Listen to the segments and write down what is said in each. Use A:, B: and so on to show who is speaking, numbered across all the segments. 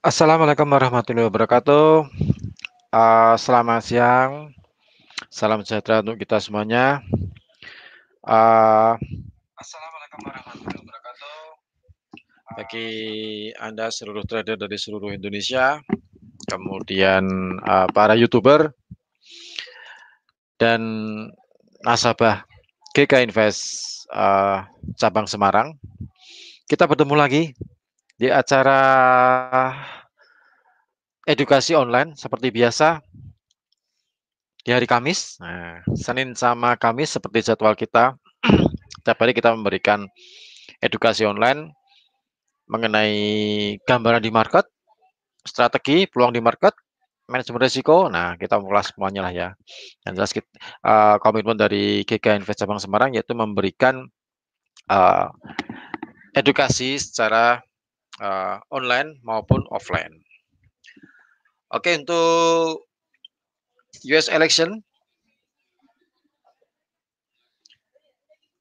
A: Assalamualaikum warahmatullahi wabarakatuh. Selamat siang, salam sejahtera untuk kita semuanya. Assalamualaikum warahmatullahi wabarakatuh. Bagi Anda seluruh trader dari seluruh Indonesia, kemudian para YouTuber dan nasabah GK Invest cabang Semarang, kita bertemu lagi di acara edukasi online seperti biasa di hari Kamis. Nah, Senin sama Kamis seperti jadwal kita. Setiap hari kita memberikan edukasi online mengenai gambaran di market, strategi, peluang di market, manajemen risiko. Nah, kita mengulas semuanya lah ya. Yang jelas komitmen dari GK Invest Cabang Semarang yaitu memberikan uh, edukasi secara online maupun offline. Oke, untuk US election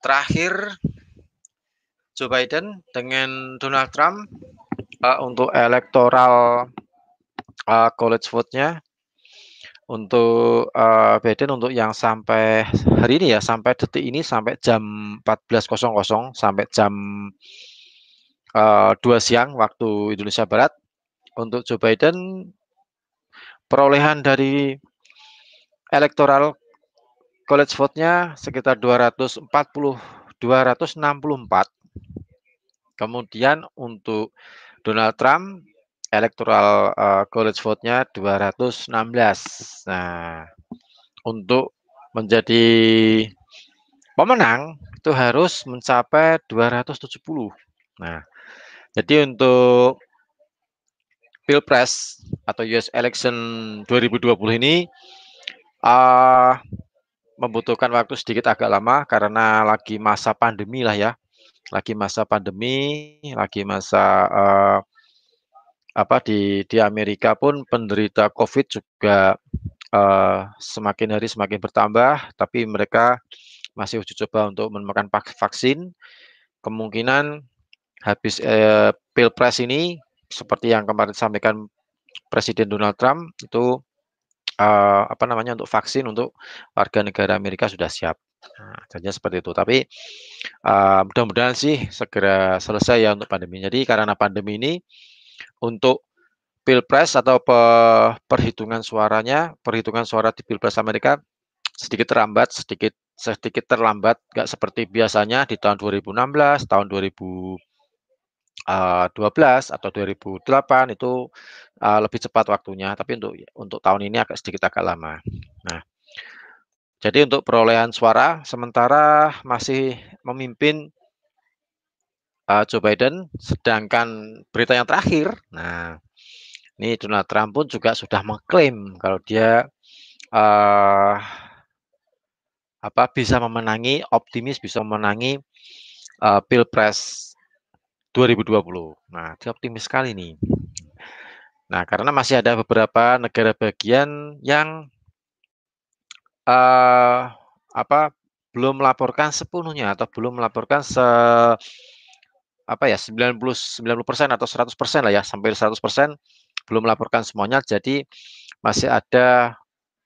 A: terakhir Joe Biden dengan Donald Trump untuk electoral college vote-nya untuk Biden untuk yang sampai hari ini ya, sampai detik ini sampai jam 14.00 sampai jam 2 siang waktu Indonesia Barat. Untuk Joe Biden perolehan dari electoral college vote-nya sekitar 264. Kemudian untuk Donald Trump electoral college vote-nya 216. Nah, untuk menjadi pemenang itu harus mencapai 270. Nah, jadi untuk Pilpres atau US Election 2020 ini uh, membutuhkan waktu sedikit agak lama karena lagi masa pandemi lah ya, lagi masa pandemi, lagi masa di Amerika pun penderita COVID juga semakin hari semakin bertambah, tapi mereka masih uji coba untuk menemukan vaksin. Kemungkinan habis Pilpres ini, seperti yang kemarin disampaikan Presiden Donald Trump, itu untuk vaksin untuk warga negara Amerika sudah siap. Nah, jadinya seperti itu. Tapi mudah-mudahan sih segera selesai ya untuk pandemi. Jadi karena pandemi ini untuk Pilpres atau perhitungan suara di Pilpres Amerika sedikit terlambat, sedikit terlambat, nggak seperti biasanya di tahun 2016, tahun 2012 atau 2008 itu lebih cepat waktunya, tapi untuk tahun ini sedikit agak lama. Nah, jadi untuk perolehan suara sementara masih memimpin Joe Biden, sedangkan berita yang terakhir, nah ini Donald Trump pun juga sudah mengklaim kalau dia uh, bisa memenangi, optimis bisa memenangi Pilpres 2020. Nah, dia optimis sekali nih. Nah, karena masih ada beberapa negara bagian yang uh, belum melaporkan sepenuhnya atau belum melaporkan 90% atau 100% lah ya, sampai 100% belum melaporkan semuanya. Jadi masih ada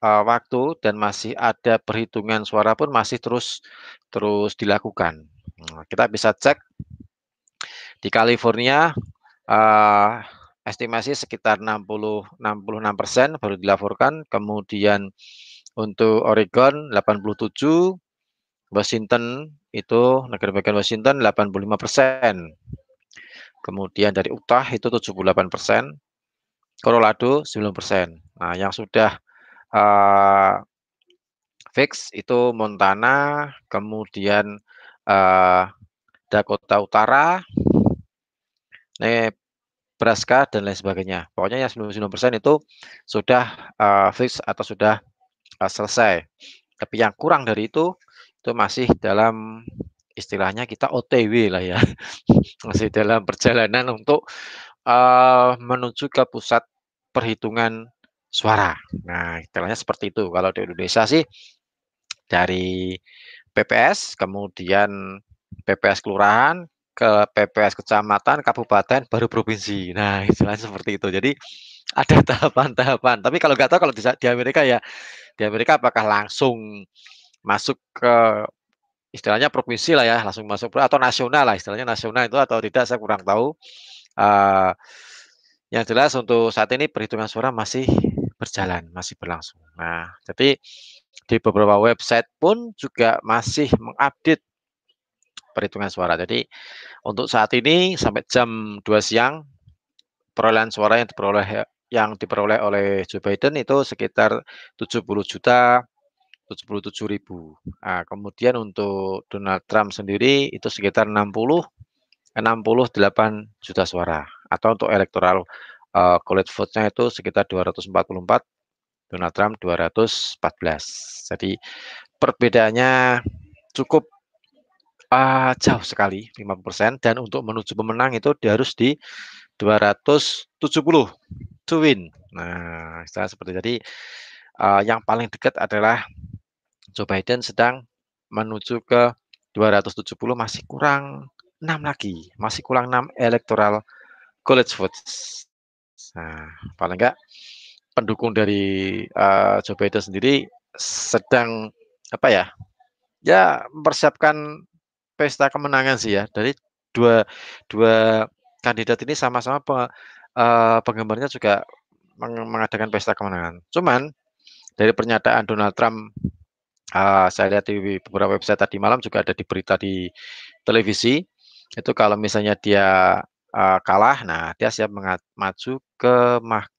A: waktu dan masih ada perhitungan suara pun masih terus dilakukan. Nah, kita bisa cek di California estimasi sekitar 66% baru dilaporkan, kemudian untuk Oregon 87, Washington itu negara bagian Washington 85%. Kemudian dari Utah itu 78%, Colorado 9%. Nah, yang sudah fix itu Montana, kemudian Dakota Utara, Nebraska dan lain sebagainya. Pokoknya yang 99% itu sudah fix atau sudah selesai. Tapi yang kurang dari itu masih dalam istilahnya kita OTW lah ya, masih dalam perjalanan untuk menuju ke pusat perhitungan suara. Nah, istilahnya seperti itu. Kalau di Indonesia sih dari PPS, kemudian PPS kelurahan, ke PPS kecamatan, kabupaten, baru provinsi. Nah, istilahnya seperti itu. Jadi ada tahapan-tahapan. Tapi kalau nggak tahu kalau di Amerika ya, di Amerika apakah langsung masuk ke istilahnya provinsi lah ya, langsung masuk atau nasional lah, istilahnya nasional itu atau tidak saya kurang tahu. Eee, yang jelas untuk saat ini perhitungan suara masih berjalan, masih berlangsung. Nah, jadi di beberapa website pun juga masih mengupdate perhitungan suara. Jadi untuk saat ini sampai jam 2 siang perolehan suara yang diperoleh oleh Joe Biden itu sekitar 70.077.000. Nah, kemudian untuk Donald Trump sendiri itu sekitar 68 juta suara atau untuk electoral college vote-nya itu sekitar 244, Donald Trump 214. Jadi perbedaannya cukup jauh sekali 50% dan untuk menuju pemenang itu harus di 270 to win. Nah, istilah seperti jadi yang paling dekat adalah Joe Biden sedang menuju ke 270, masih kurang 6 lagi, masih kurang 6 electoral college votes. Nah, paling enggak pendukung dari Joe Biden sendiri sedang apa ya? Ya mempersiapkan pesta kemenangan sih ya. Dari dua dua kandidat ini sama-sama penggemarnya juga mengadakan pesta kemenangan. Cuman dari pernyataan Donald Trump, saya lihat di beberapa website tadi malam juga ada di berita di televisi, itu kalau misalnya dia, kalah, nah dia siap maju ke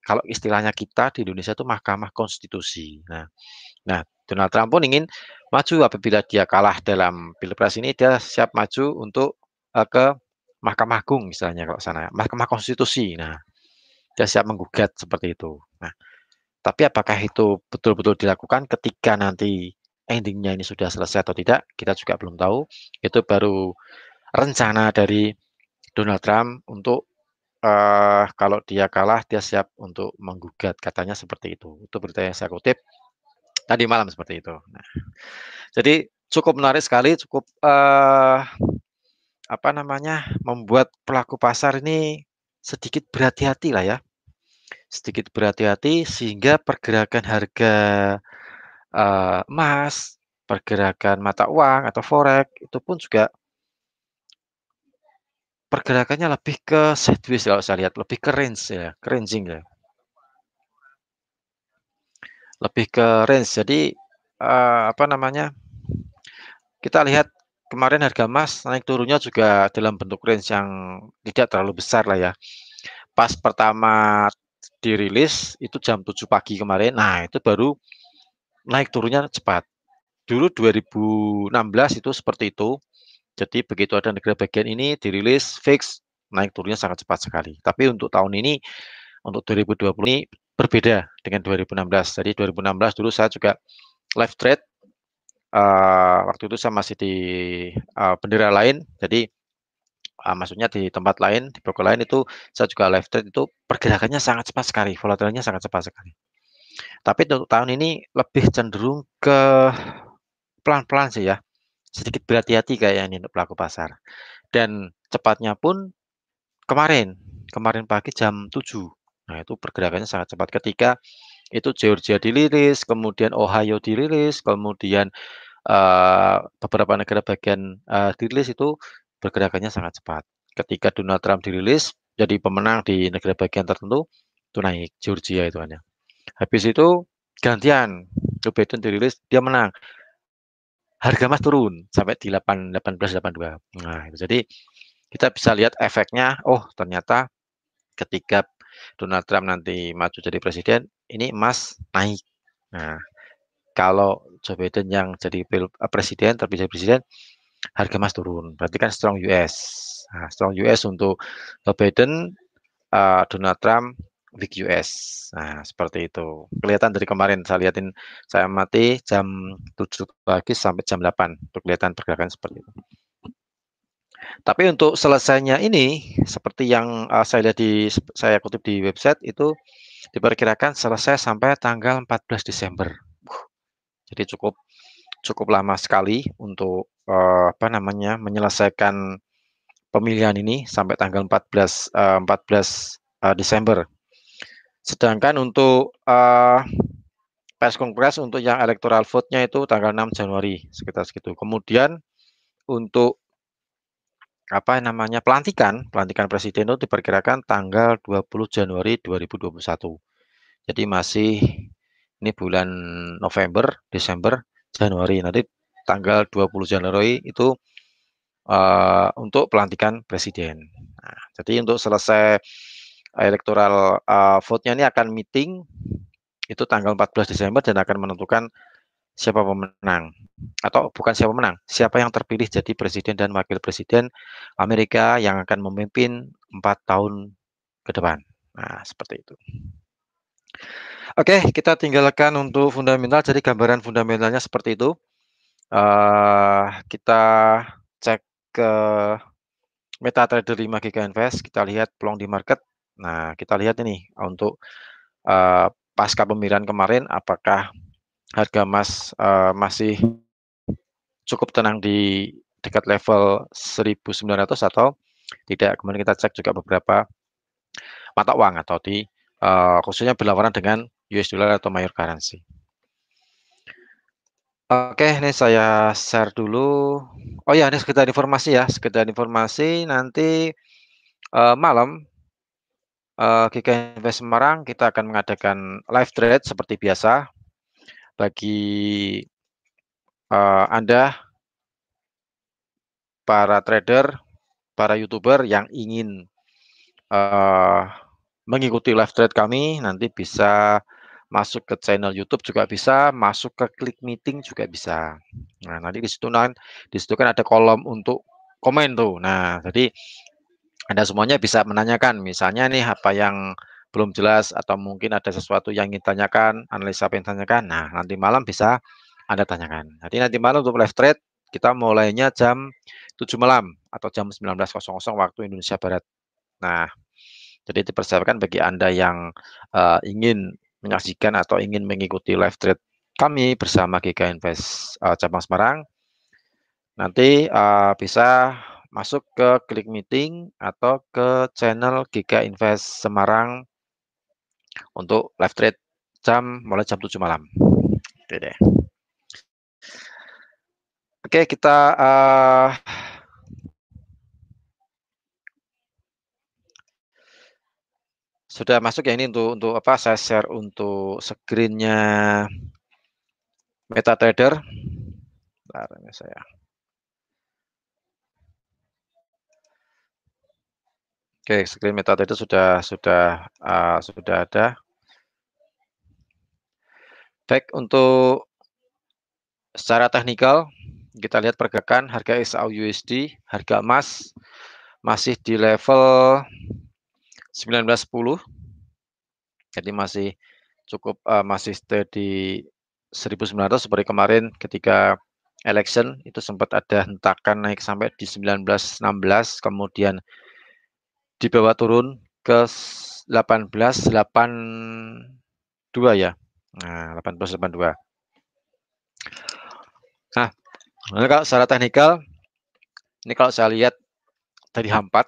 A: kalau istilahnya kita di Indonesia itu Mahkamah Konstitusi. Nah, Donald Trump pun ingin maju apabila dia kalah dalam pilpres ini, dia siap maju untuk, ke Mahkamah Agung misalnya kalau sana, Mahkamah Konstitusi. Nah, dia siap menggugat seperti itu. Nah, tapi apakah itu betul-betul dilakukan ketika nanti ending-nya ini sudah selesai atau tidak, kita juga belum tahu. Itu baru rencana dari Donald Trump untuk, kalau dia kalah, dia siap untuk menggugat, katanya seperti itu. Itu berita yang saya kutip tadi malam seperti itu. Nah, jadi cukup menarik sekali, cukup, apa namanya, membuat pelaku pasar ini sedikit berhati-hati lah ya, sedikit berhati-hati sehingga pergerakan harga, emas, pergerakan mata uang atau forex itu pun juga pergerakannya lebih ke sideways kalau saya lihat, lebih ke range ya, ke ranging ya, lebih ke range. Jadi, apa namanya, kita lihat kemarin harga emas naik turunnya juga dalam bentuk range yang tidak terlalu besar lah ya. Pas pertama dirilis itu jam 7 pagi kemarin, nah itu baru naik turunnya cepat. Dulu 2016 itu seperti itu, jadi begitu ada negara bagian ini dirilis fix, naik turunnya sangat cepat sekali. Tapi untuk tahun ini, untuk 2020 ini berbeda dengan 2016. Jadi 2016 dulu saya juga live trade, waktu itu saya masih di, bendera lain, jadi, maksudnya di tempat lain, di broker lain itu saya juga live trade itu pergerakannya sangat cepat sekali, volatilnya sangat cepat sekali. Tapi untuk tahun ini lebih cenderung ke pelan-pelan sih ya, sedikit berhati-hati kayaknya ini untuk pelaku pasar. Dan cepatnya pun kemarin, kemarin pagi jam 7. Nah, itu pergerakannya sangat cepat ketika itu Georgia dirilis, kemudian Ohio dirilis, kemudian, beberapa negara bagian, dirilis itu pergerakannya sangat cepat. Ketika Donald Trump dirilis jadi pemenang di negara bagian tertentu, itu naik, Georgia itu hanya. Habis itu gantian, Joe Biden dirilis, dia menang. Harga emas turun sampai di 18.82. Nah, itu jadi kita bisa lihat efeknya, oh ternyata ketika Donald Trump nanti maju jadi presiden, ini emas naik. Nah, kalau Joe Biden yang jadi presiden, terpilih presiden, harga emas turun. Berarti kan strong US. Nah, strong US untuk Joe Biden, Donald Trump, weak US. Nah, seperti itu. Kelihatan dari kemarin saya lihatin, saya amati jam 7 pagi sampai jam 8, itu kelihatan pergerakan seperti itu. Tapi untuk selesainya ini, seperti yang, saya kutip di website itu diperkirakan selesai sampai tanggal 14 Desember. Jadi cukup cukup lama sekali untuk, apa namanya, menyelesaikan pemilihan ini sampai tanggal 14 Desember. Sedangkan untuk press conference untuk yang electoral vote-nya itu tanggal 6 Januari sekitar segitu. Kemudian untuk pelantikan presiden itu diperkirakan tanggal 20 Januari 2021. Jadi masih ini bulan November, Desember, Januari. Nanti tanggal 20 Januari itu untuk pelantikan presiden. Nah, jadi untuk selesai electoral vote-nya ini akan meeting itu tanggal 14 Desember dan akan menentukan siapa pemenang. Atau bukan siapa pemenang, siapa yang terpilih jadi presiden dan wakil presiden Amerika yang akan memimpin 4 tahun ke depan. Nah, seperti itu. Oke, kita tinggalkan untuk fundamental. Jadi gambaran fundamentalnya seperti itu. Kita cek ke MetaTrader 5 GK Invest. Kita lihat peluang di market. Nah, kita lihat ini untuk pasca pemilihan kemarin, apakah harga emas masih cukup tenang di dekat level 1.900 atau tidak. Kemudian kita cek juga beberapa mata uang atau di khususnya berlawanan dengan US dollar atau major currency. Oke, ini saya share dulu. Oh ya, ini sekedar informasi ya, sekedar informasi nanti malam GK Invest Semarang kita akan mengadakan live trade seperti biasa. Bagi Anda para trader, para YouTuber yang ingin mengikuti live trade kami, nanti bisa masuk ke channel YouTube juga bisa, masuk ke klik meeting juga bisa. Nah, nanti di situ kan ada kolom untuk komen tuh. Nah, jadi Anda semuanya bisa menanyakan, misalnya nih apa yang belum jelas atau mungkin ada sesuatu yang ingin tanyakan, analisa apa yang tanyakan. Nah, nanti malam bisa Anda tanyakan. Jadi nanti malam untuk live trade kita mulainya jam 7 malam atau jam 19.00 waktu Indonesia Barat. Nah, jadi dipersiapkan bagi Anda yang ingin menyaksikan atau ingin mengikuti live trade kami bersama GK Invest Cabang Semarang, nanti bisa masuk ke klik meeting atau ke channel GK Invest Semarang untuk live trade mulai jam 7 malam. Oke deh. Oke, kita sudah masuk ya ini untuk apa? Saya share untuk screen-nya MetaTrader. Bentar, ini saya. Oke, screen MetaTrader sudah ada. Baik, untuk secara teknikal kita lihat pergerakan harga SAU-USD, harga emas masih di level 1910. Jadi masih cukup masih stay di 1900 seperti kemarin ketika election itu sempat ada hentakan naik sampai di 1916, kemudian dibawa turun ke 1882 ya. Nah, 1882. Nah, kalau secara teknikal ini kalau saya lihat dari H4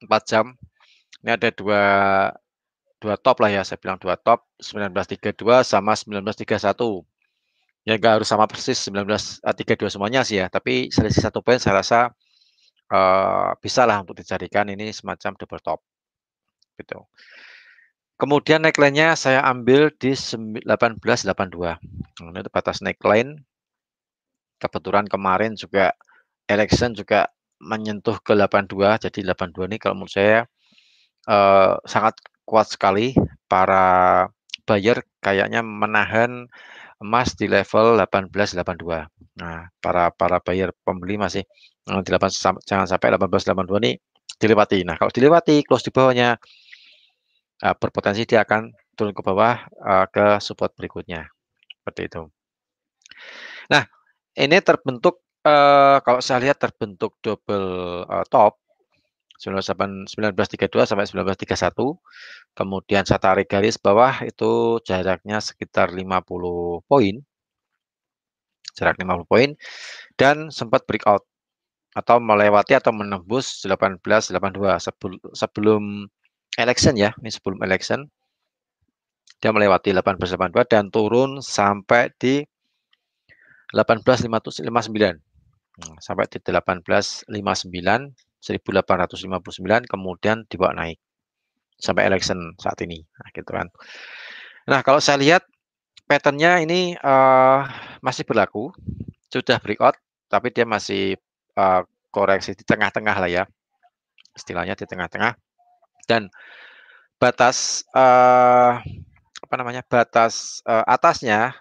A: 4 jam ini ada dua top lah ya, saya bilang dua top 1932 sama 1931. Ya nggak harus sama persis 1932 semuanya sih ya, tapi selisih 1 poin saya rasa bisa lah untuk dijadikan ini semacam double top gitu. Kemudian neckline-nya saya ambil di 1882. Nah, itu batas neckline. Kebetulan kemarin juga election juga menyentuh ke 82, jadi 82 ini kalau menurut saya sangat kuat sekali. Para buyer kayaknya menahan emas di level 1882. Nah, para buyer pembeli masih jangan sampai 1882 ini dilewati. Nah, kalau dilewati close di bawahnya berpotensi dia akan turun ke bawah ke support berikutnya. Seperti itu. Nah, ini terbentuk kalau saya lihat terbentuk double top 1932 sampai 1931. Kemudian saya tarik garis bawah itu jaraknya sekitar 50 poin. Jarak 50 poin dan sempat breakout. atau melewati atau menembus 1882 sebelum election ya, ini sebelum election dia melewati 1882 dan turun sampai di 1859. Sampai di 1859, 1859 kemudian dibawa naik sampai election saat ini. Nah, gitu kan. Nah, kalau saya lihat patternnya ini masih berlaku, sudah breakout, tapi dia masih koreksi di tengah-tengah lah ya, istilahnya di tengah-tengah. Dan batas apa namanya batas atasnya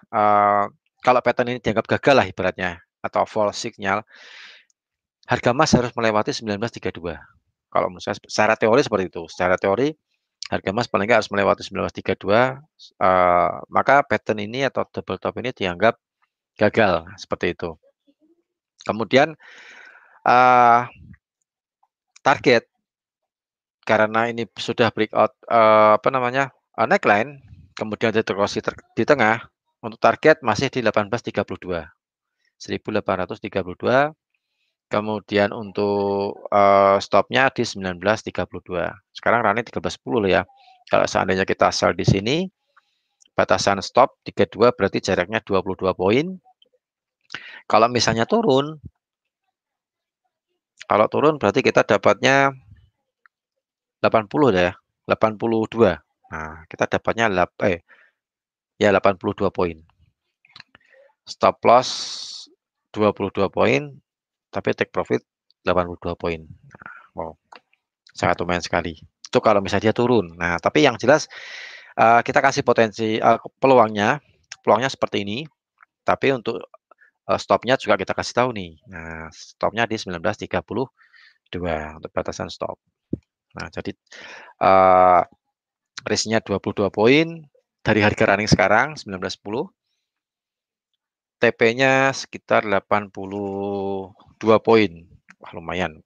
A: kalau pattern ini dianggap gagal lah ibaratnya atau false signal, harga emas harus melewati 1932. Kalau menurut saya secara teori seperti itu. Secara teori harga emas paling nggak harus melewati 1932, maka pattern ini atau double top ini dianggap gagal seperti itu. Kemudian target karena ini sudah breakout apa namanya neckline, kemudian retroversi di tengah, untuk target masih di 1832, 1832. Kemudian untuk stopnya di 1932. Sekarang running 1310 ya. Kalau seandainya kita sell di sini, batasan stop 32 berarti jaraknya 22 poin. Kalau misalnya turun, kalau turun berarti kita dapatnya 80 ya, 82. Nah, kita dapatnya ya 82 poin. Stop loss 22 poin, tapi take profit 82 poin. Nah, wow, sangat lumayan sekali. Itu kalau misalnya dia turun. Nah, tapi yang jelas kita kasih potensi peluangnya seperti ini. Tapi untuk stopnya juga kita kasih tahu nih. Nah, stopnya di 1932 untuk batasan stop. Nah, jadi risknya 22 poin dari harga running sekarang 1910. TP-nya sekitar 82 poin. Wah, lumayan.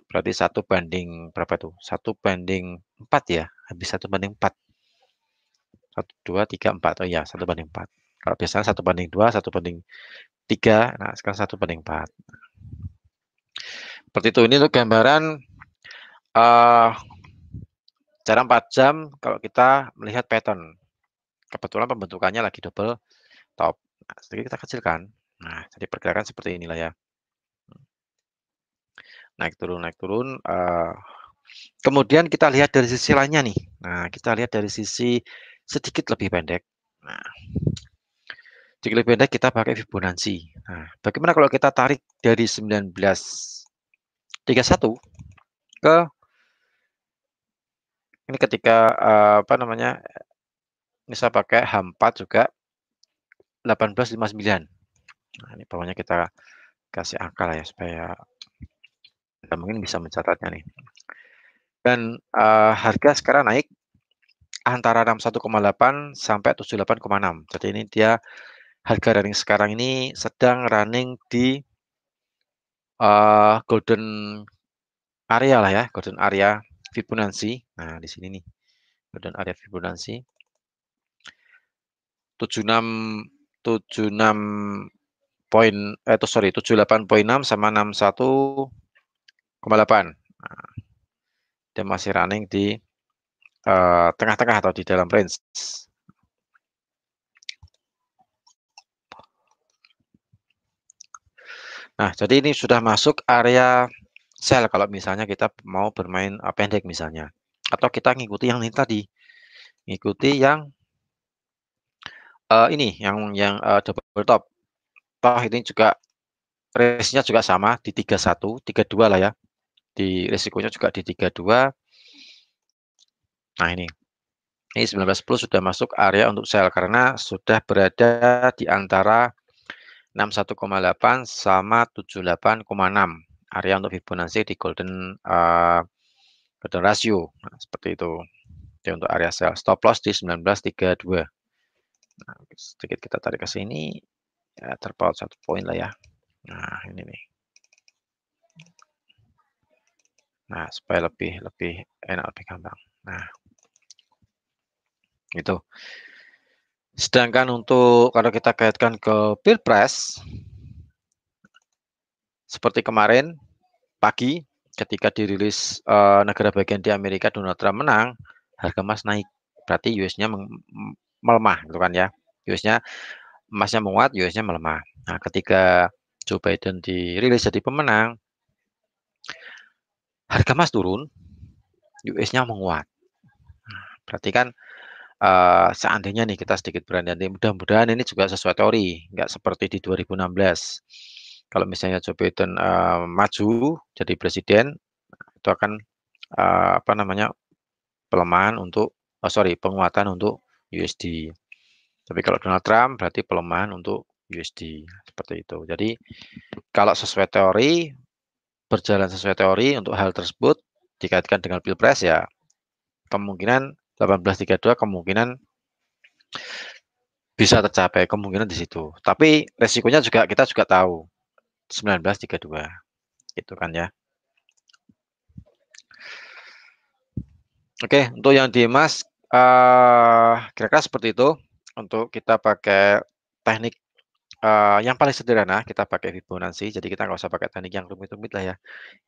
A: Berarti 1 banding berapa tuh? 1 banding 4 ya. Habis 1 banding 4. 1, 2, 3, 4. Oh iya, 1 banding 4. Kalau biasanya 1 banding 2, 1 banding 3. Nah, sekarang 1 banding 4. Seperti itu. Ini untuk gambaran jarak 4 jam kalau kita melihat pattern. Kebetulan pembentukannya lagi double top. Nah, sedikit kita kecilkan. Nah, jadi pergerakan seperti inilah ya. Naik turun, naik turun. Kemudian kita lihat dari sisi lainnya nih. Nah, kita lihat dari sisi sedikit lebih pendek. Nah, sedikit lebih pendek kita pakai Fibonacci. Nah, bagaimana kalau kita tarik dari 1931 ke ini ketika apa namanya? Ini saya pakai H4 juga 1859. Nah, ini bawahnya kita kasih angka lah ya supaya kita mungkin bisa mencatatnya nih. Dan harga sekarang naik antara 61,8 sampai 78,6. Jadi ini dia harga running sekarang ini sedang running di golden area lah ya, golden area Fibonacci. Nah, di sini nih, golden area Fibonacci 76 poin 78,6 sama 61,8. Nah, dia masih running di tengah-tengah atau di dalam range. Nah, jadi ini sudah masuk area sell kalau misalnya kita mau bermain pendek misalnya. Atau kita ngikuti yang ini tadi. Ngikuti yang ini yang double top. Toh ini juga range-nya juga sama di 31, 32 lah ya. Di risikonya juga di 32. Nah, ini 1910 sudah masuk area untuk sell karena sudah berada di antara 61,8 sama 78,6. Area untuk Fibonacci di golden ratio. Nah, seperti itu. Jadi untuk area sell, stop loss di 1932. Nah, sedikit kita tarik ke sini, ya, terpaut 1 poin lah ya. Nah, ini nih. Nah, supaya lebih enak, lebih gampang. Nah, itu. Sedangkan untuk kalau kita kaitkan ke Pilpres, seperti kemarin, pagi ketika dirilis, negara bagian di Amerika Donald Trump menang, harga emas naik. Berarti US-nya melemah gitu kan ya. US-nya emasnya menguat, US-nya melemah. Nah, ketika Joe Biden dirilis jadi pemenang, harga emas turun, US-nya menguat. Berarti kan, seandainya nih kita sedikit berandai-andai, mudah-mudahan ini juga sesuai teori, nggak seperti di 2016. Kalau misalnya Joe Biden, maju jadi presiden, itu akan, apa namanya, pelemahan untuk penguatan untuk USD. Tapi kalau Donald Trump berarti pelemahan untuk USD, seperti itu. Jadi kalau sesuai teori, berjalan sesuai teori untuk hal tersebut dikaitkan dengan Pilpres ya kemungkinan 1832 kemungkinan bisa tercapai, kemungkinan di situ. Tapi resikonya juga kita juga tahu, 1932 gitu kan ya. Oke, untuk yang di emas, kira-kira seperti itu. Untuk kita pakai teknik, yang paling sederhana, kita pakai Fibonacci, jadi kita nggak usah pakai teknik yang rumit-rumit lah ya.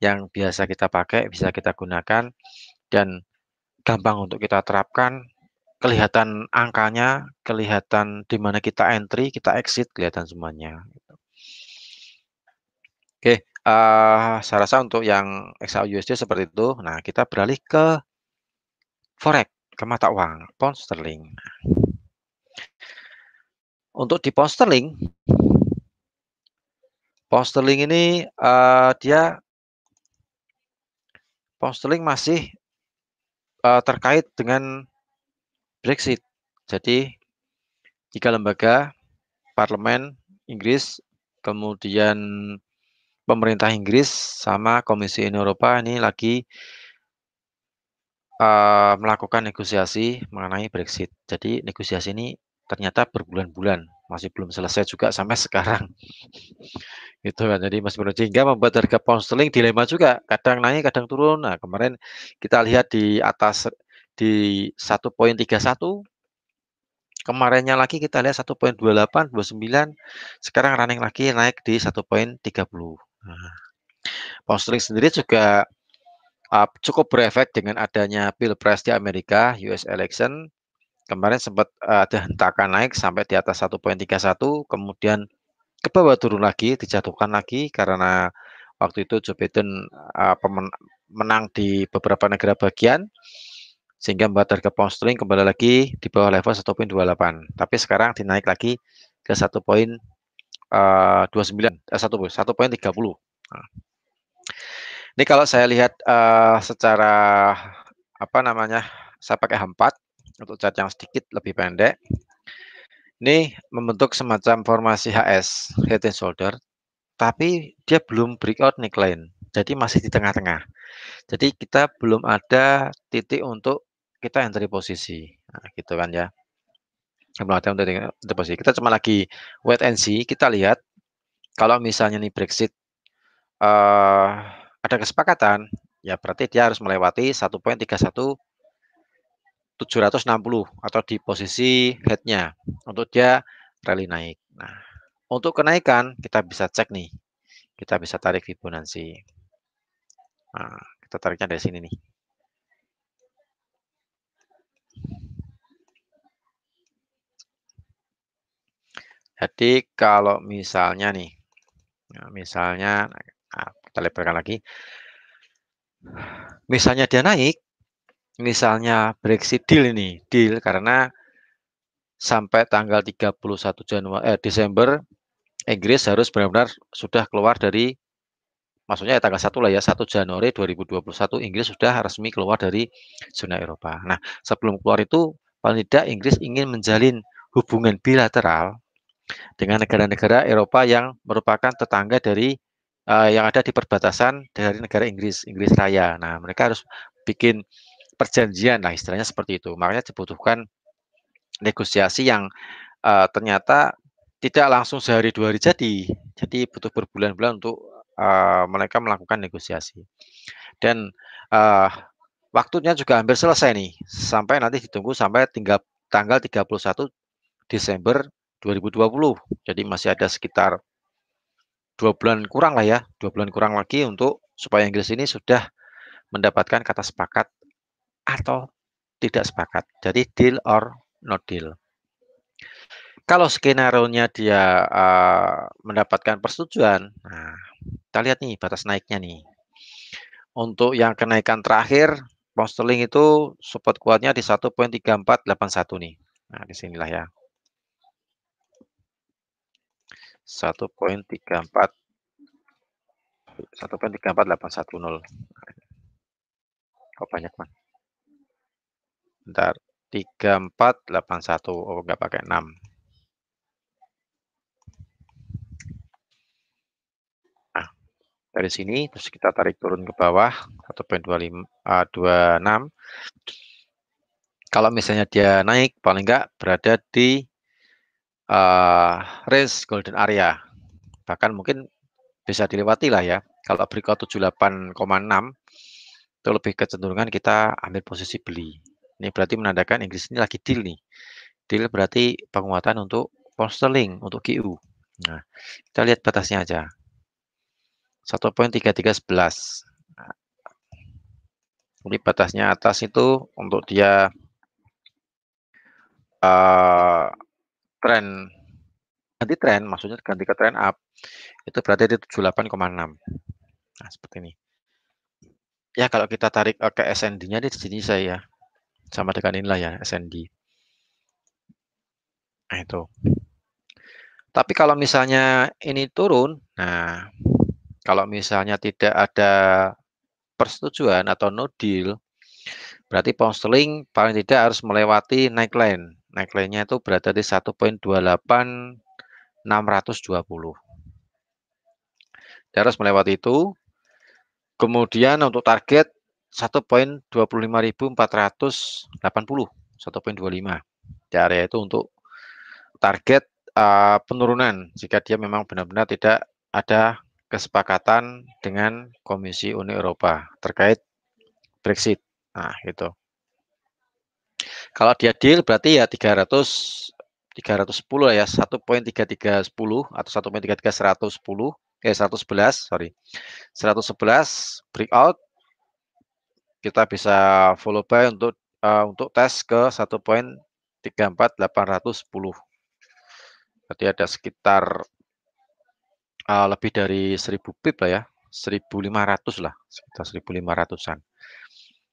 A: Yang biasa kita pakai, bisa kita gunakan, dan gampang untuk kita terapkan, kelihatan angkanya, kelihatan di mana kita entry, kita exit, kelihatan semuanya. Oke, saya rasa untuk yang XAUUSD seperti itu. Nah, kita beralih ke forex, ke mata uang, pound sterling. Untuk di pound sterling ini, dia pound sterling masih, terkait dengan Brexit. Jadi 3 lembaga, parlemen Inggris, kemudian pemerintah Inggris sama Komisi Uni Eropa ini lagi, melakukan negosiasi mengenai Brexit. Jadi negosiasi ini ternyata berbulan-bulan, masih belum selesai juga sampai sekarang, gitu kan. Jadi masih belum sehingga membuat harga pound sterling dilema juga, kadang naik, kadang turun. Nah, kemarin kita lihat di atas di 1,31, kemarinnya lagi kita lihat 1,28, 29, sekarang running lagi naik di 1,30. Nah, pound sterling sendiri juga, cukup berefek dengan adanya pilpres di Amerika, US election. Kemarin sempat, ada hentakan naik sampai di atas 1,31, kemudian ke bawah turun lagi, dijatuhkan lagi karena waktu itu Joe Biden, menang di beberapa negara bagian, sehingga membuat harga pound sterling kembali lagi di bawah level 1,28. Tapi sekarang dinaik lagi ke 1,29, 1,30. Nah, ini kalau saya lihat, secara apa namanya, saya pakai H4 untuk chart yang sedikit lebih pendek. Ini membentuk semacam formasi HS, head and shoulder, tapi dia belum breakout neckline. Jadi masih di tengah-tengah. Jadi kita belum ada titik untuk kita entry posisi. Nah, gitu kan ya. Belum ada untuk entry posisi. Kita cuma lagi wait and see. Kita lihat kalau misalnya nih Brexit, ada kesepakatan, ya berarti dia harus melewati 1,31760 atau di posisi head-nya untuk dia rally naik. Nah, untuk kenaikan kita bisa cek nih, kita bisa tarik Fibonacci. Nah, kita tariknya dari sini nih. Jadi kalau misalnya nih, misalnya, kita lebarkan lagi, misalnya dia naik, misalnya Brexit deal ini, deal karena sampai tanggal 31 Desember, Inggris harus benar-benar sudah keluar dari, maksudnya ya tanggal 1 lah ya, 1 Januari 2021 Inggris sudah resmi keluar dari zona Eropa. Nah, sebelum keluar itu paling tidak Inggris ingin menjalin hubungan bilateral dengan negara-negara Eropa yang merupakan tetangga dari, yang ada di perbatasan dari negara Inggris, Inggris Raya. Nah, mereka harus bikin perjanjian lah istilahnya seperti itu. Makanya dibutuhkan negosiasi yang, ternyata tidak langsung sehari 2 hari jadi. Jadi butuh berbulan-bulan untuk, mereka melakukan negosiasi. Dan, eee, waktunya juga hampir selesai nih, sampai nanti ditunggu sampai tinggal tanggal 31 Desember 2020. Jadi masih ada sekitar 2 bulan kurang lah ya, 2 bulan kurang lagi untuk supaya Inggris ini sudah mendapatkan kata sepakat atau tidak sepakat. Jadi deal or no deal. Kalau skenario-nya dia mendapatkan persetujuan, nah kita lihat nih batas naiknya nih. Untuk yang kenaikan terakhir, pound sterling itu support kuatnya di 1.3481 nih. Nah, disinilah ya. 1.3481. Kok banyak, Bang? Bentar. 3481. Oh, nggak pakai 6. Nah, dari sini terus kita tarik turun ke bawah 1.26. Kalau misalnya dia naik, paling nggak berada di range golden area. Bahkan mungkin bisa dilewati lah ya. Kalau breakout 78,6 itu lebih kecenderungan kita ambil posisi beli. Ini berarti menandakan Inggris ini lagi deal nih. Deal berarti penguatan untuk pound sterling, untuk GU. Nah, kita lihat batasnya aja. 1.3311. Nah, ini batasnya atas itu untuk dia tren ganti tren, maksudnya ganti ke tren up, itu berarti di 78,6. Nah, seperti ini. Ya, kalau kita tarik ke SND-nya di sini saya sama dengan inilah ya SND. Nah, itu. Tapi kalau misalnya ini turun, nah kalau misalnya tidak ada persetujuan atau no deal, berarti pound sterling paling tidak harus melewati neckline. Neckline-nya itu berada di 1.28620. Dia harus melewati itu. Kemudian untuk target 1.25480, 1.25. Di area itu untuk target penurunan jika dia memang benar-benar tidak ada kesepakatan dengan Komisi Uni Eropa terkait Brexit. Nah, gitu. Kalau dia deal berarti ya 310 ya, 1.3310 atau 1.33110, 111, sorry. 111 breakout, kita bisa follow buy untuk tes ke 1.34810. Berarti ada sekitar lebih dari 1000 pip lah ya, 1500 lah, sekitar 1500-an.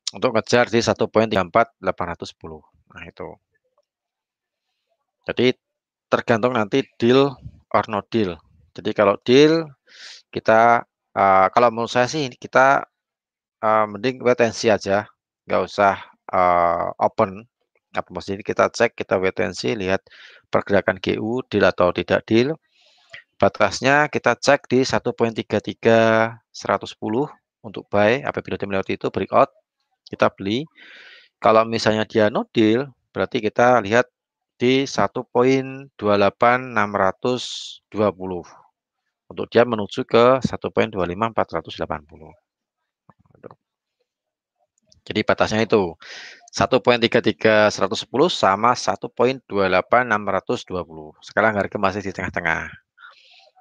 A: Untuk ngejar di 1.34810. Nah, itu. Jadi tergantung nanti deal or no deal. Jadi kalau deal kita kalau menurut saya sih kita mending wait and see aja, nggak usah open. Apa maksudnya kita cek, kita wait and see, lihat pergerakan GU deal atau tidak deal. Batasnya kita cek di 1.33110 untuk buy. Apabila dia melewati itu breakout, kita beli. Kalau misalnya dia no deal, berarti kita lihat di 1.28620 untuk dia menuju ke 1.25480. Jadi batasnya itu 1.33110 sama 1.28620. Sekarang harga masih di tengah-tengah.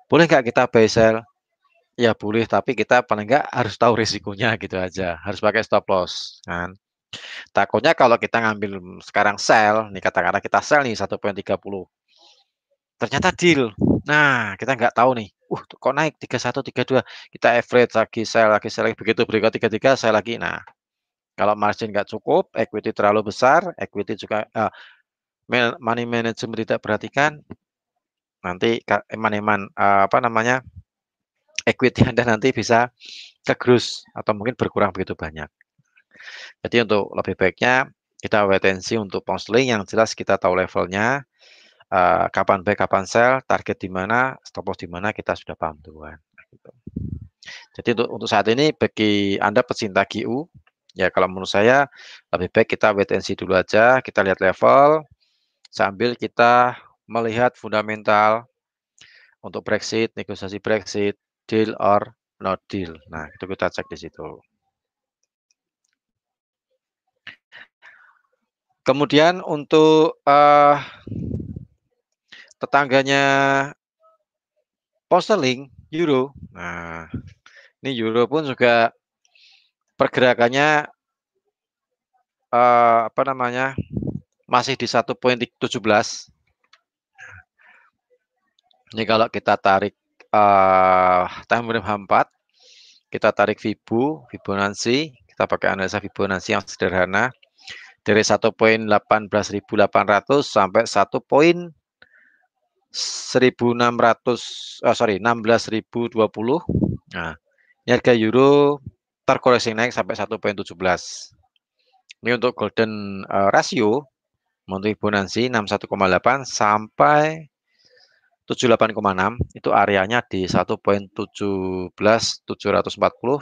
A: Boleh nggak kita buy sell? Ya boleh, tapi kita paling nggak harus tahu risikonya gitu aja. Harus pakai stop loss kan. Takutnya kalau kita ngambil sekarang sell, nih katakanlah kita sell nih 1.30. Ternyata deal. Nah, kita nggak tahu nih. Kok naik 31, 32. Kita average lagi sell lagi. Begitu berikut 33, saya lagi. Nah, kalau margin nggak cukup, equity terlalu besar, equity juga money management tidak perhatikan, nanti eman-eman apa namanya equity Anda nanti bisa kegerus atau mungkin berkurang begitu banyak. Jadi untuk lebih baiknya kita wait and see untuk pound sterling yang jelas kita tahu levelnya, kapan buy, kapan sell, target di mana, stop loss di mana kita sudah paham duluan. Gitu. Jadi untuk saat ini bagi Anda pecinta GU, ya kalau menurut saya lebih baik kita wait and see dulu aja, kita lihat level sambil kita melihat fundamental untuk Brexit, negosiasi Brexit, deal or not deal. Nah, itu kita cek di situ. Kemudian untuk tetangganya pound sterling, euro. Nah, Ini euro pun juga pergerakannya, apa namanya, masih di 1,17. Ini kalau kita tarik, time frame H4, kita tarik Fibonacci, kita pakai analisa Fibonacci yang sederhana, dari 1,18.800 sampai 16.020. Nah, ini harga euro terkoreksi naik sampai 1,17. Ini untuk golden ratio untuk Fibonacci 61,8 sampai 78,6 itu areanya di 1,17.740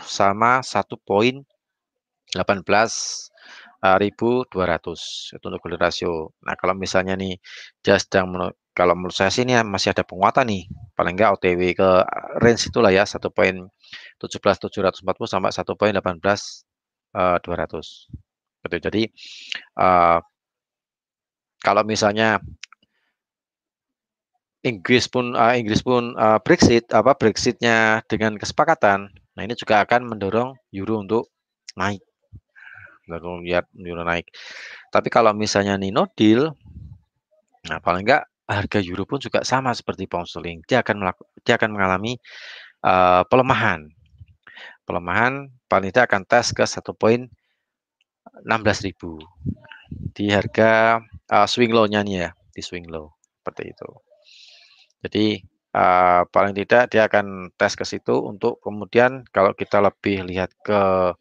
A: sama 1,18.200 itu untuk golden ratio. Nah, kalau misalnya nih dia sedang kalau menurut saya sih ini masih ada penguatan nih. Paling enggak OTW ke range itulah ya 1,17.740 sampai 1,18.200. Gitu. Jadi kalau misalnya Inggris pun Brexitnya dengan kesepakatan. Nah, ini juga akan mendorong euro untuk naik, lihat euro naik. Tapi kalau misalnya nih no deal, nah paling enggak harga euro pun juga sama seperti pound sterling. Dia akan mengalami pelemahan. Pelemahan paling tidak akan tes ke 1,16.000 di harga swing low-nya nih ya, di swing low seperti itu. Jadi paling tidak dia akan tes ke situ untuk kemudian kalau kita lebih lihat ke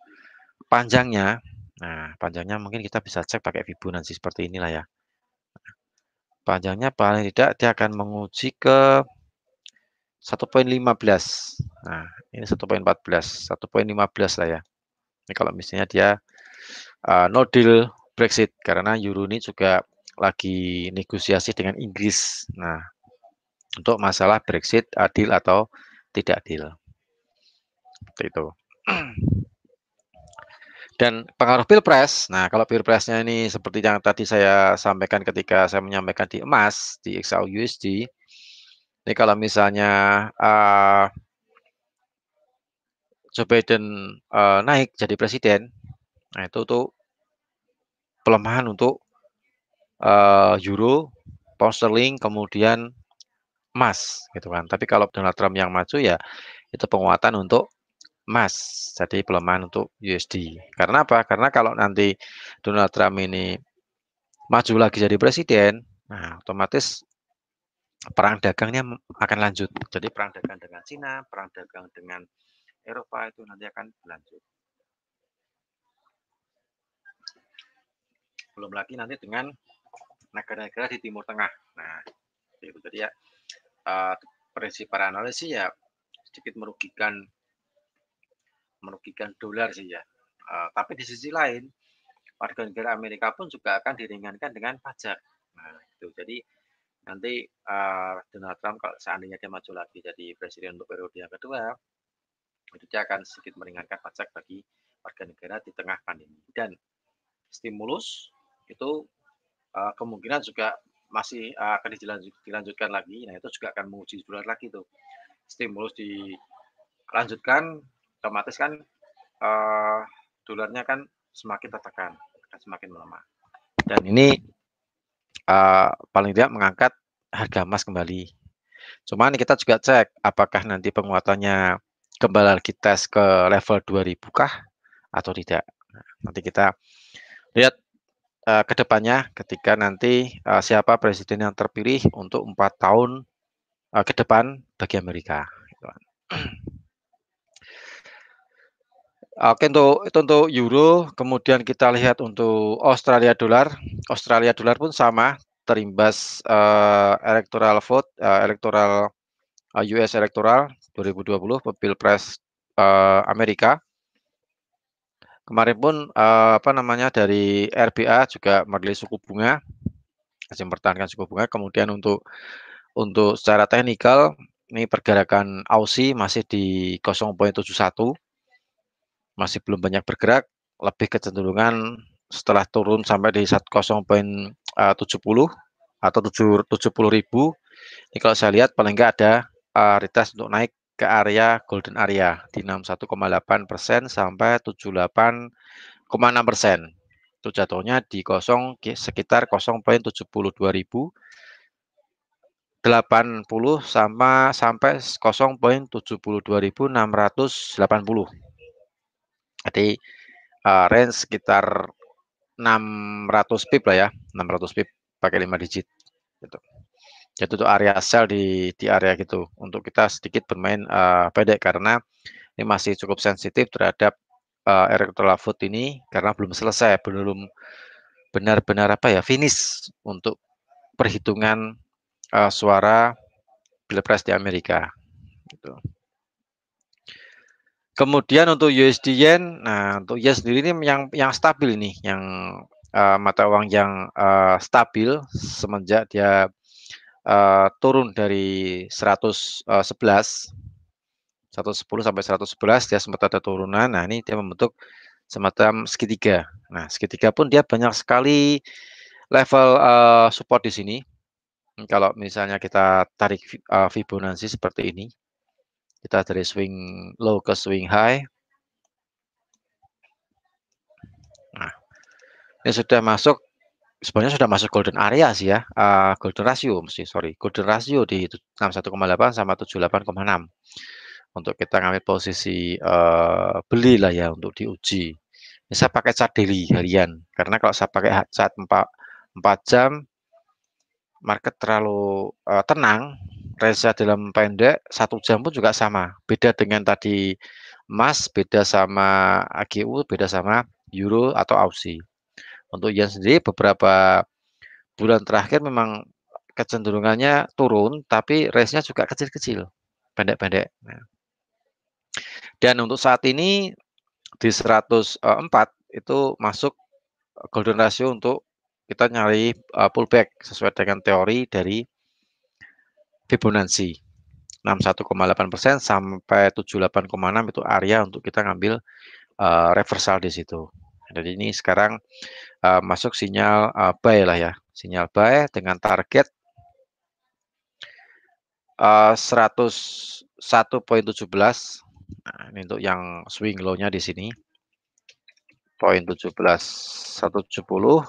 A: panjangnya, nah panjangnya mungkin kita bisa cek pakai Fibonacci seperti inilah ya. Panjangnya paling tidak dia akan menguji ke 1,15. Nah, ini 1,14, 1,15 lah ya. Ini kalau misalnya dia no deal Brexit karena euro ini juga lagi negosiasi dengan Inggris. Nah, untuk masalah Brexit adil atau tidak adil. Seperti itu. Dan pengaruh pilpres, nah kalau pilpresnya ini seperti yang tadi saya sampaikan ketika saya menyampaikan di emas, di XAUUSD, ini kalau misalnya Joe Biden naik jadi presiden, nah itu tuh pelemahan untuk euro, pound sterling, kemudian emas, gitu kan. Tapi kalau Donald Trump yang maju ya itu penguatan untuk emas, jadi pelemahan untuk USD. Karena apa? Karena kalau nanti Donald Trump ini maju lagi jadi presiden, nah otomatis perang dagangnya akan lanjut. Jadi perang dagang dengan Cina, perang dagang dengan Eropa itu nanti akan berlanjut. Belum lagi nanti dengan negara-negara di Timur Tengah. Nah, itu jadi ya prinsip para analis sih ya sedikit merugikan dolar sih ya. Tapi di sisi lain warga negara Amerika pun juga akan diringankan dengan pajak. Nah, itu jadi nanti Donald Trump kalau seandainya dia maju lagi jadi presiden untuk periode yang kedua, itu dia akan sedikit meringankan pajak bagi warga negara di tengah pandemi. Dan stimulus itu kemungkinan juga masih akan dilanjutkan lagi. Nah, itu juga akan menguji dolar lagi tuh. Stimulus dilanjutkan, otomatis kan dolarnya kan semakin tertekan, akan semakin melemah. Dan ini paling tidak mengangkat harga emas kembali. Cuman kita juga cek apakah nanti penguatannya kembali lagi tes ke level 2000 kah atau tidak. Nanti kita lihat ke depannya ketika nanti siapa presiden yang terpilih untuk 4 tahun ke depan bagi Amerika. Oke, itu untuk euro, kemudian kita lihat untuk Australia dolar. Australia dolar pun sama, terimbas electoral vote, US electoral 2020 pilpres Amerika. Kemarin pun apa namanya dari RBA juga merilis suku bunga, masih mempertahankan suku bunga. Kemudian untuk secara teknikal ini pergerakan Aussie masih di 0,71, masih belum banyak bergerak, lebih kecenderungan setelah turun sampai di 0,70 atau 70.000. Ini kalau saya lihat paling enggak ada retest untuk naik ke area golden area di 61,8% sampai 78,6%. Itu jatuhnya di sekitar 0,72.080 sampai 0,72.680. Jadi range sekitar 600 pip lah ya, 600 pip pakai 5 digit gitu. Jadi itu area sell di area gitu untuk kita sedikit bermain pendek karena ini masih cukup sensitif terhadap electoral vote ini karena belum selesai, belum benar-benar finish untuk perhitungan suara Pilpres di Amerika gitu. Kemudian untuk USD Yen, nah untuk yen sendiri ini yang stabil ini, yang mata uang yang stabil semenjak dia turun dari 111 sampai 111 dia sempat ada turunan. Nah, ini dia membentuk semacam segitiga. Nah, segitiga pun dia banyak sekali level support di sini. Kalau misalnya kita tarik Fibonacci seperti ini, kita dari swing low ke swing high. Nah, ini sudah masuk, sebenarnya sudah masuk golden area sih ya, golden ratio golden ratio di 61,8 sama 78,6 untuk kita ngambil posisi beli lah ya untuk diuji. Ini saya pakai chart daily harian karena kalau saya pakai chart 4 jam market terlalu tenang, range dalam pendek 1 jam pun juga sama. Beda dengan tadi emas, beda sama AGU, beda sama euro atau Aussie. Untuk yen sendiri beberapa bulan terakhir memang kecenderungannya turun, tapi range-nya juga kecil-kecil, pendek-pendek. Nah, dan untuk saat ini di 104 itu masuk golden ratio untuk kita nyari pullback sesuai dengan teori dari Fibonacci. 61,8% sampai 78,6 itu area untuk kita ngambil reversal di situ. Jadi ini sekarang masuk sinyal buy lah ya, sinyal buy dengan target 101,17. Nah, ini untuk yang swing low-nya di sini. 0,17 170.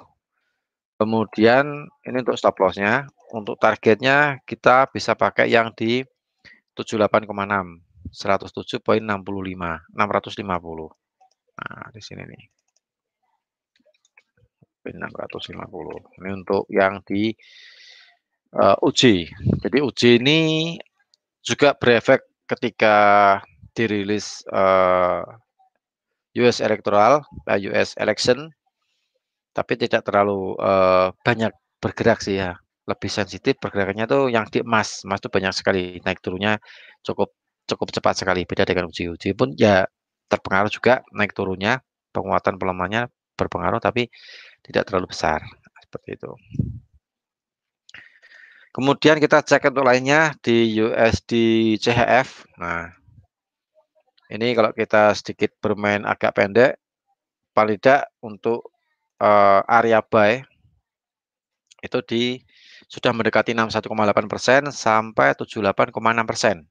A: Kemudian ini untuk stop loss-nya. Untuk targetnya kita bisa pakai yang di 78,6. 107,65. 650. Nah, di sini nih. 650. Ini untuk yang di uji. Jadi uji ini juga berefek ketika dirilis US electoral, US election, tapi tidak terlalu banyak bergerak sih ya. Lebih sensitif pergerakannya tuh yang di emas. Emas tuh banyak sekali naik turunnya cukup cukup cepat sekali. Beda dengan uji. Uji pun ya terpengaruh juga naik turunnya, penguatan pelemahannya berpengaruh tapi tidak terlalu besar. Seperti itu. Kemudian kita cek untuk lainnya di USD CHF. Nah, ini kalau kita sedikit bermain agak pendek, paling tidak untuk area buy itu sudah mendekati 61,8% sampai 78,6%.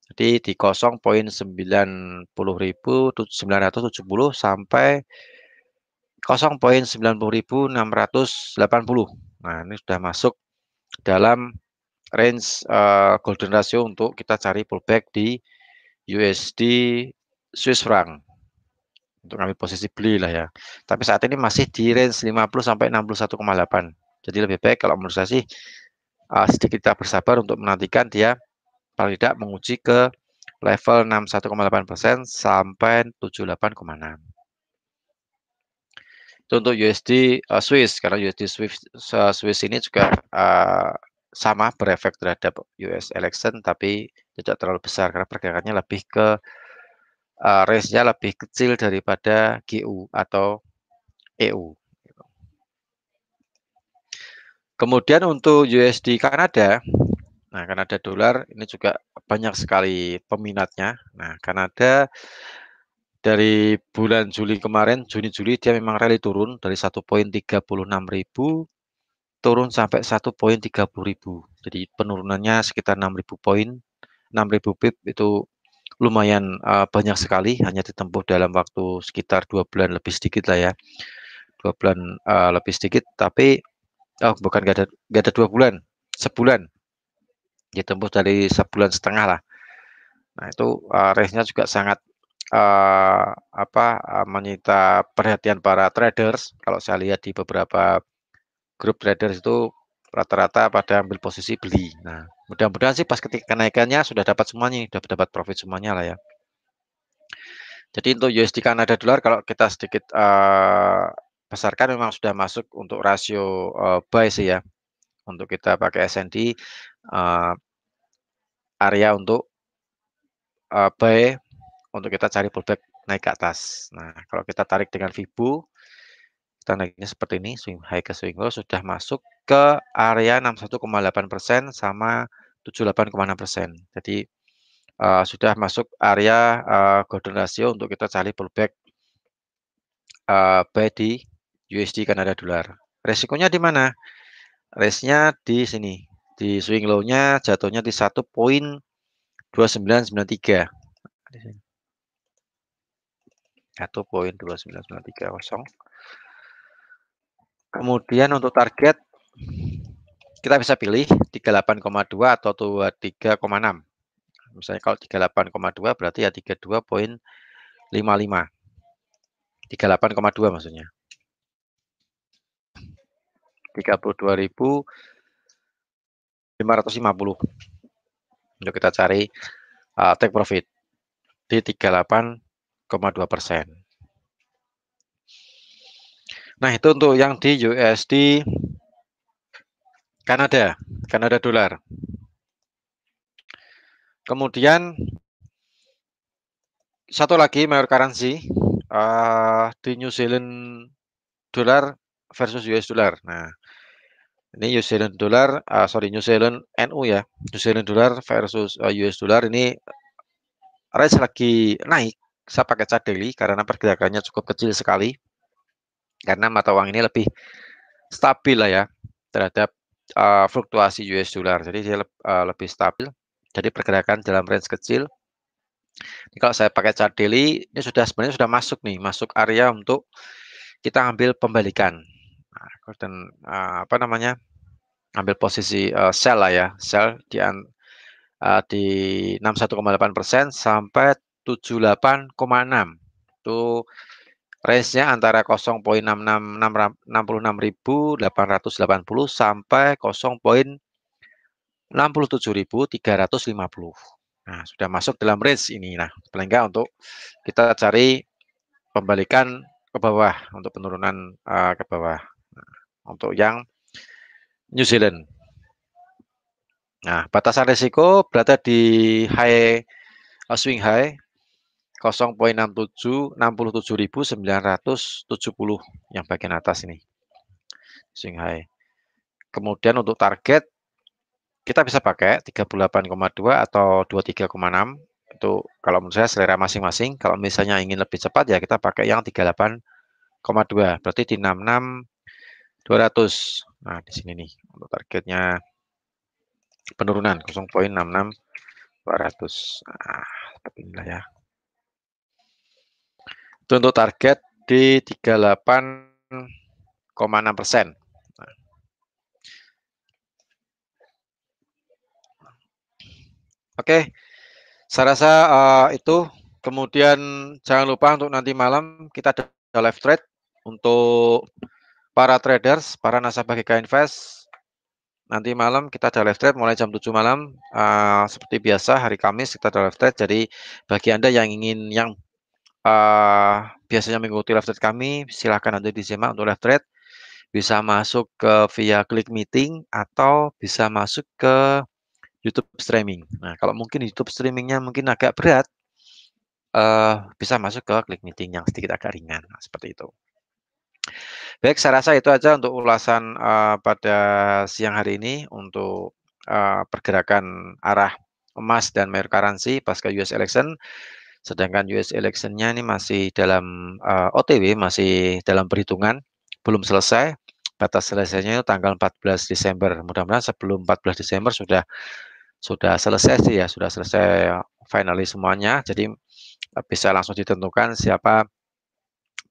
A: Jadi di 0,90.970 sampai 0,90.680. Nah, ini sudah masuk dalam range golden ratio untuk kita cari pullback di USD Swiss franc untuk ngambil posisi beli lah ya. Tapi saat ini masih di range 50 sampai 61,8. Jadi lebih baik kalau menurut saya sih sedikit kita bersabar untuk menantikan dia paling tidak menguji ke level 61,8% sampai 78,6. Itu untuk USD Swiss karena USD Swiss ini juga sama berefek terhadap US election tapi tidak terlalu besar karena pergerakannya lebih ke range-nya lebih kecil daripada GU atau EU. Kemudian untuk USD Kanada, nah Kanada dolar ini juga banyak sekali peminatnya. Nah Kanada dari bulan Juli kemarin, Juni-Juli dia memang rally turun dari 1,36.000 turun sampai 1,30.000. Jadi penurunannya sekitar 6.000 poin, 6.000 pip itu lumayan banyak sekali, hanya ditempuh dalam waktu sekitar 2 bulan lebih sedikit lah ya, 2 bulan lebih sedikit, tapi bukan nggak ada 2 bulan, sebulan, ditempuh dari sebulan setengah lah. Nah itu range-nya juga sangat menyita perhatian para traders. Kalau saya lihat di beberapa grup traders itu rata-rata pada ambil posisi beli. Nah, mudah-mudahan sih pas ketika kenaikannya sudah dapat semuanya, sudah dapat profit semuanya lah ya. Jadi untuk USD Kanada dolar kalau kita sedikit besarkan memang sudah masuk untuk rasio buy sih ya. Untuk kita pakai SND area untuk buy untuk kita cari pullback naik ke atas. Nah, kalau kita tarik dengan Fibo, kita naiknya seperti ini, swing high ke swing low sudah masuk ke area 61,8% sama 78,6%. Jadi sudah masuk area golden ratio untuk kita cari pullback buy di USD Kanada dolar. Resikonya di mana? Resnya di sini. Di swing low-nya jatuhnya di 1.2993. 1.29930. Kemudian untuk target kita bisa pilih 38,2 atau 23,6. Misalnya kalau 38,2 berarti ya 32,55. 38,2 maksudnya. 32.550 untuk kita cari take profit di 38,2%. Nah, itu untuk yang di USD Kanada dolar. Kemudian satu lagi major currency di New Zealand dolar versus US dollar. Nah, ini New Zealand dolar, New Zealand NU ya, New Zealand dolar versus US dollar ini range lagi naik. Saya pakai chart daily karena pergerakannya cukup kecil sekali. Karena mata uang ini lebih stabil lah ya terhadap fluktuasi US dollar. Jadi dia lebih stabil. Jadi pergerakan dalam range kecil. Ini kalau saya pakai chart daily, ini sebenarnya sudah masuk nih, masuk area untuk kita ambil pembalikan. Nah, dan ambil posisi sell lah ya, sell di 61,8% sampai 78,6. Itu range-nya antara 0.66.880 sampai 0.67.350. Nah, sudah masuk dalam range ini. Nah, paling enggak untuk kita cari pembalikan ke bawah untuk penurunan ke bawah. Nah, untuk yang New Zealand. Nah, batasan risiko berada di swing high 0.67.970 yang bagian atas ini. Swing high. Kemudian untuk target kita bisa pakai 38,2 atau 23,6. Itu kalau menurut saya selera masing-masing. Kalau misalnya ingin lebih cepat ya kita pakai yang 38,2. Berarti di 66.200. Nah, di sini nih untuk targetnya penurunan 0.66.200. Nah, seperti inilah ya. Itu untuk target di 38,6%. Oke, saya rasa itu. Kemudian jangan lupa untuk nanti malam kita ada live trade untuk para traders, para nasabah GK Invest. Nanti malam kita ada live trade mulai jam 7 malam. Seperti biasa hari Kamis kita ada live trade. Jadi bagi Anda yang ingin biasanya mengikuti live trade kami, silahkan nanti disimak untuk live trade. Bisa masuk ke via klik meeting atau bisa masuk ke YouTube streaming. Nah, kalau mungkin YouTube streamingnya mungkin agak berat, bisa masuk ke klik meeting yang sedikit agak ringan. Nah, seperti itu. Baik, saya rasa itu aja untuk ulasan pada siang hari ini untuk pergerakan arah emas dan major currency pasca US election. Sedangkan US election-nya ini masih dalam OTW, masih dalam perhitungan, belum selesai. Batas selesainya itu tanggal 14 Desember. Mudah-mudahan sebelum 14 Desember sudah sudah selesai sih ya, sudah selesai finally semuanya, jadi, bisa langsung ditentukan siapa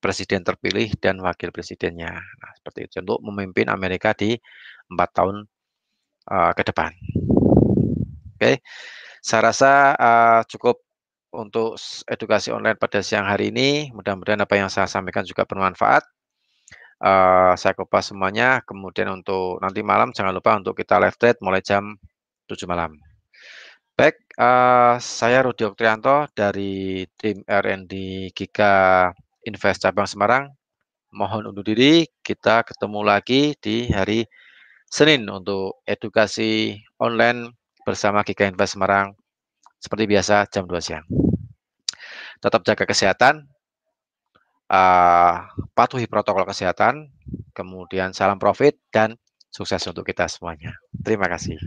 A: presiden terpilih dan wakil presidennya. Nah, seperti itu untuk memimpin Amerika di 4 tahun, ke depan. Oke, saya rasa, cukup untuk edukasi online pada siang hari ini. Mudah-mudahan apa yang saya sampaikan juga bermanfaat. Saya kupas semuanya, kemudian untuk nanti malam jangan lupa untuk kita live trade mulai jam 7 malam. Baik, saya Rudi Oktrianto dari tim R&D Giga Invest Cabang Semarang, mohon undur diri, kita ketemu lagi di hari Senin untuk edukasi online bersama Giga Invest Semarang, seperti biasa jam 2 siang. Tetap jaga kesehatan, eee, patuhi protokol kesehatan, kemudian salam profit dan sukses untuk kita semuanya. Terima kasih.